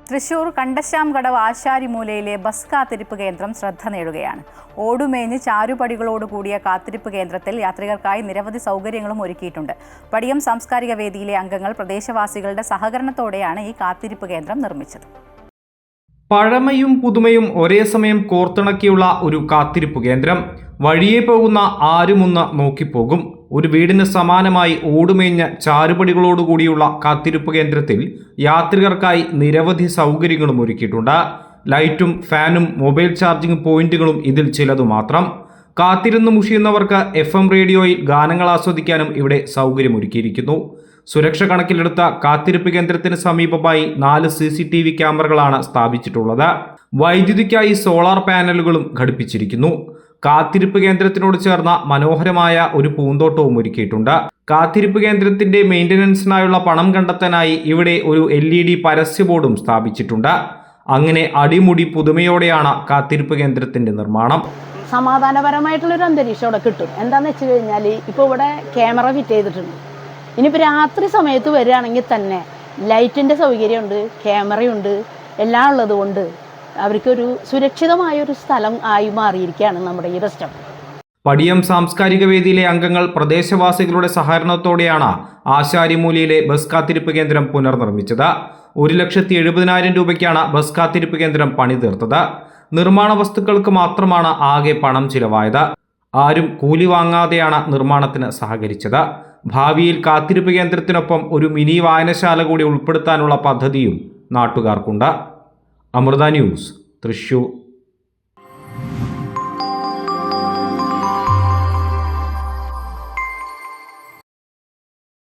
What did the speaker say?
Thrissur Kandassankadavu ആശാരിമൂലയിലെ bus കാത്തിരിപ്പ് കേന്ദ്രം ശ്രദ്ധ നേടുകയാണ്. ഓടുമേഞ്ഞ് ചാരുപടികളോടുകൂടിയ കാത്തിരിപ്പ് കേന്ദ്രത്തിൽ യാത്രികർക്കായി നിരവധി സൗകര്യങ്ങളും ഒരുക്കിയിട്ടുണ്ട്. പടിയം സാംസ്കാരിക വേദിയിലെ അംഗങ്ങൾ പ്രദേശവാസികളുടെ സഹകരണത്തോടെയാണ് ഈ കാത്തിരിപ്പ് കേന്ദ്രം നിർമ്മിച്ചത്. പഴമയും പുതുമയും ഒരേ സമയം കോർത്തിണക്കിയുള്ള ഒരു കാത്തിരിപ്പ് കേന്ദ്രം. വഴിയെ പോകുന്ന ആരുമൊന്ന് നോക്കിപ്പോകും. ഒരു വീടിന് സമാനമായി ഓടുമേഞ്ഞ ചാരുപടികളോടുകൂടിയുള്ള കാത്തിരിപ്പ് കേന്ദ്രത്തിൽ യാത്രികർക്കായി നിരവധി സൗകര്യങ്ങളും ഒരുക്കിയിട്ടുണ്ട്. ലൈറ്റും ഫാനും മൊബൈൽ ചാർജിംഗ് പോയിന്റുകളും ഇതിൽ ചിലതു മാത്രം. കാത്തിരുന്ന് മുഷിയുന്നവർക്ക് FM റേഡിയോയിൽ ഗാനങ്ങൾ ആസ്വദിക്കാനും ഇവിടെ സൗകര്യമൊരുക്കിയിരിക്കുന്നു. സുരക്ഷ കണക്കിലെടുത്ത കാത്തിരിപ്പ് കേന്ദ്രത്തിന് സമീപമായി 4 CCTV ക്യാമറകളാണ് സ്ഥാപിച്ചിട്ടുള്ളത്. വൈദ്യുതിക്കായി സോളാർ പാനലുകളും ഘടിപ്പിച്ചിരിക്കുന്നു. കാത്തിരിപ്പ് കേന്ദ്രത്തിനോട് ചേർന്ന മനോഹരമായ ഒരു പൂന്തോട്ടവും ഒരുക്കിയിട്ടുണ്ട്. കാത്തിരിപ്പ് കേന്ദ്രത്തിന്റെ മെയിൻ്റനൻസിനായുള്ള പണം കണ്ടെത്താനായി ഇവിടെ ഒരു LED പരസ്യ ബോർഡും സ്ഥാപിച്ചിട്ടുണ്ട്. അങ്ങനെ അടിമുടി പുതുമയോടെയാണ് കാത്തിരിപ്പ് കേന്ദ്രത്തിന്റെ നിർമ്മാണം. സമാധാനപരമായിട്ടുള്ളൊരു അന്തരീക്ഷം ഇവിടെ കിട്ടും. എന്താണെന്ന് വെച്ച് കഴിഞ്ഞാൽ ഇപ്പോൾ ഇവിടെ ക്യാമറ ഫിറ്റ് ചെയ്തിട്ടുണ്ട്. ഇനിയിപ്പോൾ രാത്രി സമയത്ത് വരികയാണെങ്കിൽ തന്നെ ലൈറ്റിൻ്റെ സൗകര്യമുണ്ട്, ക്യാമറയുണ്ട്, എല്ലാം ഉള്ളത് കൊണ്ട് അവർക്കൊരു സുരക്ഷിതമായൊരു സ്ഥലം ആയി മാറിയിരിക്കുകയാണ് നമ്മുടെ ഈ ബസ് സ്റ്റോപ്പ്. പടിയം സാംസ്കാരിക വേദിയിലെ അംഗങ്ങൾ പ്രദേശവാസികളുടെ സഹകരണത്തോടെയാണ് ആശാരിമൂലയിലെ ബസ് കാത്തിരിപ്പ് കേന്ദ്രം പുനർനിർമ്മിച്ചത്. 1,70,000 രൂപയ്ക്കാണ് ബസ് കാത്തിരിപ്പ് കേന്ദ്രം പണിതീർത്തത്. നിർമ്മാണ വസ്തുക്കൾക്ക് മാത്രമാണ് ആകെ പണം ചിലവായത്. ആരും കൂലി വാങ്ങാതെയാണ് നിർമ്മാണത്തിന് സഹകരിച്ചത്. ഭാവിയിൽ കാത്തിരിപ്പ് കേന്ദ്രത്തിനൊപ്പം ഒരു മിനി വായനശാല കൂടി ഉൾപ്പെടുത്താനുള്ള പദ്ധതിയും നാട്ടുകാർക്കുണ്ട്. അമൃത ന്യൂസ്, തൃശൂർ.